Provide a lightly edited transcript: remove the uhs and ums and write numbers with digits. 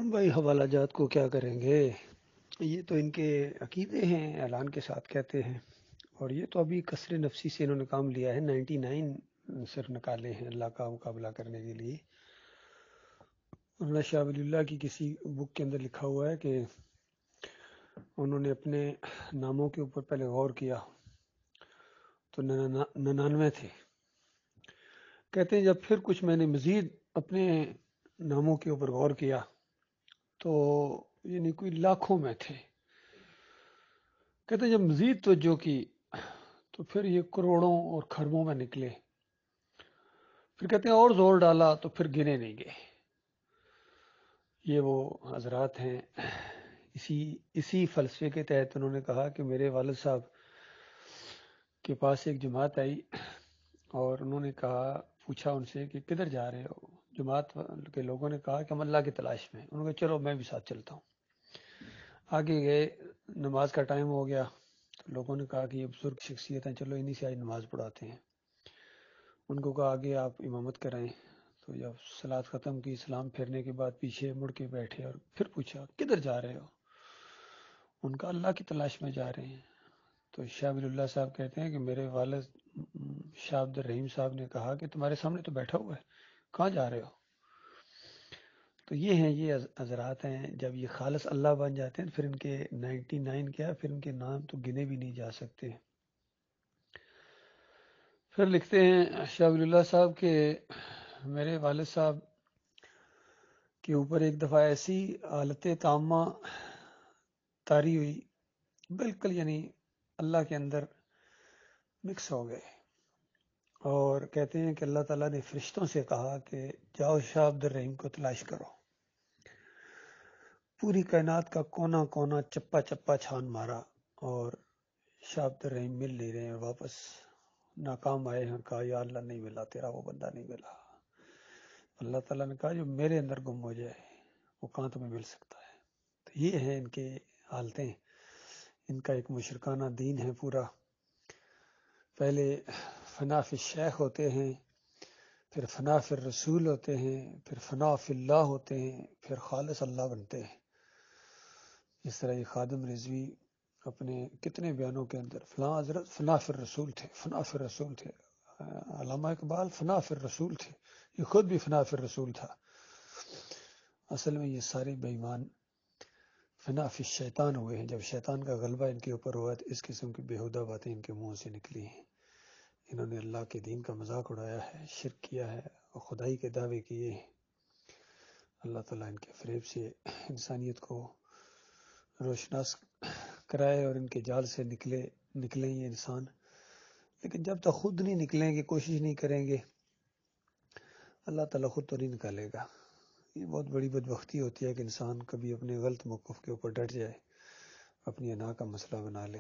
بھائی حوالہ جات کو کیا کریں گے؟ یہ تو ان کے عقیدے ہیں، اعلان کے ساتھ کہتے ہیں، اور یہ تو ابھی کثر نفسی سے انہوں نے کام لیا ہے۔ 99 صرف نکالے ہیں اللہ کا مقابلہ کرنے کے لیے۔ مولانا شاہ ولی اللہ کی کسی بک کے اندر لکھا ہوا ہے کہ انہوں نے اپنے ناموں کے اوپر پہلے غور کیا تو 99 تھے۔ کہتے ہیں جب پھر کچھ میں نے مزید اپنے ناموں کے اوپر غور کیا تو یعنی کوئی لاکھوں میں تھے۔ کہتے ہیں جب مزید توجہ کی تو پھر یہ کروڑوں اور کھربوں میں نکلے۔ پھر کہتے ہیں اور زور ڈالا تو پھر گنے نہیں گئے۔ یہ وہ حضرات ہیں۔ اسی فلسفے کے تحت انہوں نے کہا کہ میرے والد صاحب کے پاس ایک جماعت آئی اور انہوں نے پوچھا ان سے کہ کدھر جا رہے ہو؟ جماعت کے لوگوں نے کہا کہ ہم اللہ کی تلاش میں۔ انہوں نے کہا چلو میں بھی ساتھ چلتا ہوں۔ آگے گئے، نماز کا ٹائم ہو گیا تو لوگوں نے کہا کہ یہ بزرگ شخصیت ہیں، چلو انہی سے آج نماز پڑھاتے ہیں۔ ان کو کہا آگے آپ امامت کرائیں۔ تو جب صلاۃ ختم کی، سلام پھیرنے کے بعد پیچھے مڑ کے بیٹھے اور پھر پوچھا کدھر جا رہے ہو؟ ان کا اللہ کی تلاش میں جا رہے ہیں۔ تو شاہ ولی اللہ صاحب کہتے ہیں کہ میرے والد شاہ عبد الرحیم صاحب نے کہا کہ تمہارے سامنے تو بیٹھا ہوا ہے، کہاں جا رہے ہو؟ تو یہ ہیں، یہ حضرات ہیں۔ جب یہ خالص اللہ بن جاتے ہیں پھر ان کے 99 کیا، پھر ان کے نام تو گنے بھی نہیں جا سکتے۔ پھر لکھتے ہیں شاہ ولی اللہ صاحب کہ میرے والد صاحب کے اوپر ایک دفعہ ایسی حالت تامہ طاری ہوئی، بالکل یعنی اللہ کے اندر مکس ہو گئے، اور کہتے ہیں کہ اللہ تعالیٰ نے فرشتوں سے کہا کہ جاؤ شاہ عبد الرحیم کو تلاش کرو۔ پوری کائنات کا کونا کونا چپا چپا چھان مارا اور شاہ عبد الرحیم مل نہیں رہے ہیں، واپس ناکام آئے ہیں، کہا یا اللہ نہیں ملا، تیرا وہ بندہ نہیں ملا۔ اللہ تعالیٰ نے کہا جو میرے اندر گم ہو جائے وہ کہاں تمہیں مل سکتا ہے۔ تو یہ ہیں ان کے حالتیں۔ ان کا ایک مشرکانہ دین ہے پورا۔ پہلے فنا فی الشیخ ہوتے ہیں، پھر فنا فی الرسول ہوتے ہیں، پھر فنا فی اللہ ہوتے ہیں، پھر خالص اللہ بنتے ہیں۔ اس طرح یہ خادم رضوی اپنے کتنے بیانوں کے اندر فلاں حضرت فنا فی الرسول تھے، فنا فی الرسول تھے۔ علامہ اقبال فنا فی الرسول تھے، یہ خود بھی فنا فی الرسول تھا۔ اصل میں یہ سارے بے ایمان فنا فی الشیطان ہوئے ہیں۔ جب شیطان کا غلبہ ان کے اوپر ہوا تو اس قسم کی بیہودہ باتیں ان کے منہ سے نکلی ہیں۔ انہوں نے اللہ کے دین کا مذاق اڑایا ہے، شرک کیا ہے اور خدائی کے دعوے کیے ہیں۔ اللہ تعالیٰ ان کے فریب سے انسانیت کو روشناس کرائے اور ان کے جال سے نکلیں یہ انسان۔ لیکن جب تک خود نہیں نکلیں گے، کوشش نہیں کریں گے، اللہ تعالیٰ خود تو نہیں نکالے گا۔ یہ بہت بڑی بدبختی ہوتی ہے کہ انسان کبھی اپنے غلط موقف کے اوپر ڈٹ جائے، اپنی انا کا مسئلہ بنا لے۔